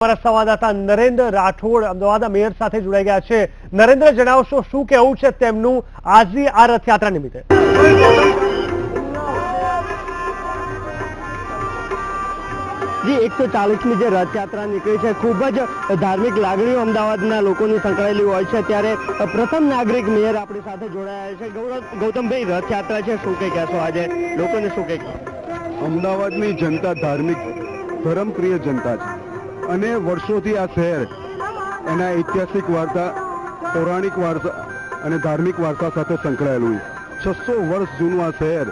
हमारा संवाददाता नरेंद्र राठौड़ अमदावाद मेयर साथे जोड़ाई गया है। नरेंद्र, जणावशो शुं कहेवुं छे तेमनुं આજની આ રથયાત્રા નિમિત્તે? जी 140મી જે રથયાત્રા નીકળી છે, ખૂબ જ ધાર્મિક લાગણીઓ અમદાવાદના લોકોની સંકળાયેલી હોય છે, ત્યારે પ્રથમ નાગરિક મેયર આપણી સાથે જોડાયા છે। ગૌતમભાઈ, રથયાત્રા છે, શું કંઈ કહેશો આજે લોકોને? શું કંઈ અમદાવાદની જનતા ધાર્મિક ધર્મપ્રિય જનતા છે અને વર્ષોથી આ શહેર એના ઐતિહાસિક વાર્તા, પૌરાણિક વારસા અને ધાર્મિક વારસા સાથે સંકળાયેલું છે। 600 વર્ષ જૂનું આ શહેર,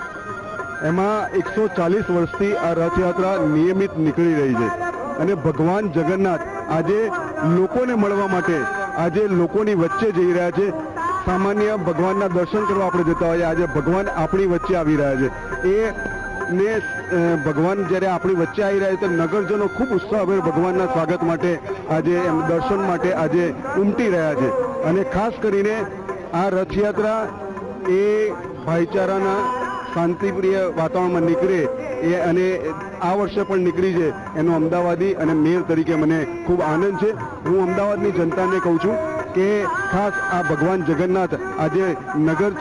એમાં 140 વર્ષથી આ રથયાત્રા નિયમિત નીકળી રહી છે અને ભગવાન જગન્નાથ આજે લોકોને મળવા માટે આજે લોકોની વચ્ચે જઈ રહ્યા છે। સામાન્ય ભગવાનના દર્શન કરવા આપણે જતા હોઈએ, આજે ભગવાન આપણી વચ્ચે આવી રહ્યા છે। ને ભગવાન જ્યારે આપણી વચ્ચે આવી રહ્યા છે તો નગરજનો ખૂબ ઉત્સાહભેર ભગવાનના સ્વાગત માટે આજે દર્શન માટે આજે ઉમટી રહ્યા છે અને ખાસ કરીને આ રથયાત્રા એ ભાઈચારાના શાંતિપ્રિય વાતાવરણમાં નીકળે એ અને આ વર્ષે પણ નીકળી છે એનો અમદાવાદી અને મેયર તરીકે મને ખૂબ આનંદ છે। હું અમદાવાદની જનતાને કહું છું કે ખાસ આ ભગવાન જગન્નાથ આજે નગર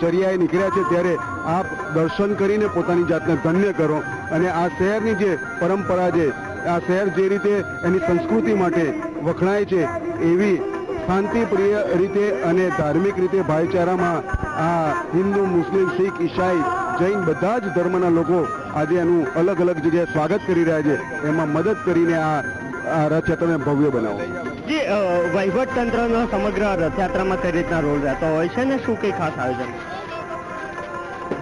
ચર્યાએ નીકળ્યા છે, ત્યારે આપ દર્શન કરીને પોતાની જાતને ધન્ય કરો અને આ શહેરની જે પરંપરા છે, આ શહેર જે રીતે એની સંસ્કૃતિ માટે વખણાય છે એવી શાંતિપ્રિય રીતે અને ધાર્મિક રીતે ભાઈચારામાં આ હિન્દુ, મુસ્લિમ, શીખ, ઈસાઈ, જૈન બધા જ ધર્મના લોકો આજે એનું અલગ અલગ જગ્યાએ સ્વાગત કરી રહ્યા છે, એમાં મદદ કરીને આ રથયાત્રાને ભવ્ય બનાવો। જી, વહીવટ તંત્રનો સમગ્ર રથયાત્રામાં કઈ રીતના રોલ રહેતો હોય છે ને શું કંઈ ખાસ આયોજન?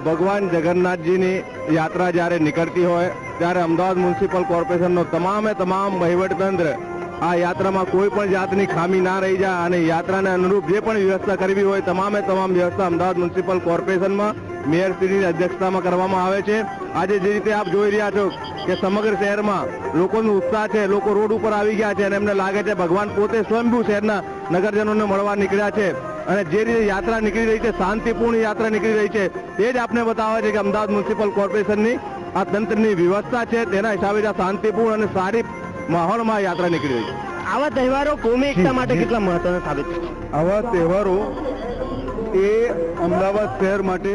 ભગવાન જગન્નાથજીની યાત્રા જ્યારે નીકળતી હોય ત્યારે અમદાવાદ મ્યુનિસિપલ કોર્પોરેશનનો તમામ વહીવટતંત્ર આ યાત્રામાં કોઈ પણ જાતની ખામી ના રહી જાય અને યાત્રાને અનુરૂપ જે પણ વ્યવસ્થા કરવી હોય તમામ વ્યવસ્થા અમદાવાદ મ્યુનિસિપલ કોર્પોરેશનમાં મેયરશ્રીની અધ્યક્ષતામાં કરવામાં આવે છે। આજે જે રીતે આપ જોઈ રહ્યા છો કે સમગ્ર શહેરમાં લોકોનો ઉત્સાહ છે, લોકો રોડ ઉપર આવી ગયા છે અને એમને લાગે છે ભગવાન પોતે સ્વયંભૂ શહેરના નગરજનોને મળવા નીકળ્યા છે અને જે રીતે યાત્રા નીકળી રહી છે, શાંતિપૂર્ણ યાત્રા નીકળી રહી છે, તે જ આપને બતાવે છે કે અમદાવાદ મ્યુનિસિપલ કોર્પોરેશનની આ તંત્રની વ્યવસ્થા છે, તેના હિસાબે આ શાંતિપૂર્ણ અને સારી માહોલમાં યાત્રા નીકળી રહી છે। આવા તહેવારો કોમી એકતા માટે કેટલા મહત્વના સાબિત છે? આવા તહેવારો એ અમદાવાદ શહેર માટે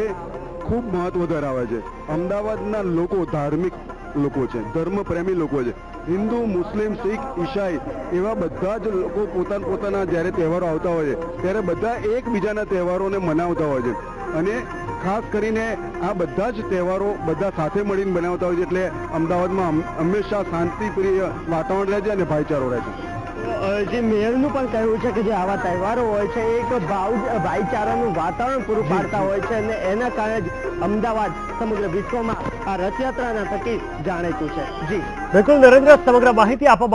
ખૂબ મહત્વ ધરાવે છે। અમદાવાદના લોકો ધાર્મિક લોકો છે, ધર્મપ્રેમી લોકો છે, હિન્દુ, મુસ્લિમ, શીખ, ઈસાઈ એવા બધા જ લોકો પોતાના જ્યારે તહેવારો આવતા હોય છે ત્યારે બધા એકબીજાના તહેવારોને મનાવતા હોય છે અને ખાસ કરીને આ બધા જ તહેવારો બધા સાથે મળીને બનાવતા હોય છે, એટલે અમદાવાદમાં હંમેશા શાંતિપ્રિય વાતાવરણ રહે છે અને ભાઈચારો રહે છે। જે મેયરનું પણ કહેવું છે કે જે આવા તહેવારો હોય છે એક ભાઈચારાનું વાતાવરણ પૂરું પાડતા હોય છે અને એના કારણે જ અમદાવાદ સમગ્ર વિશ્વમાં આ રથયાત્રાના થકી જાણીતું છે। જી બિલકુલ નરેન્દ્ર, સમગ્ર માહિતી આપવા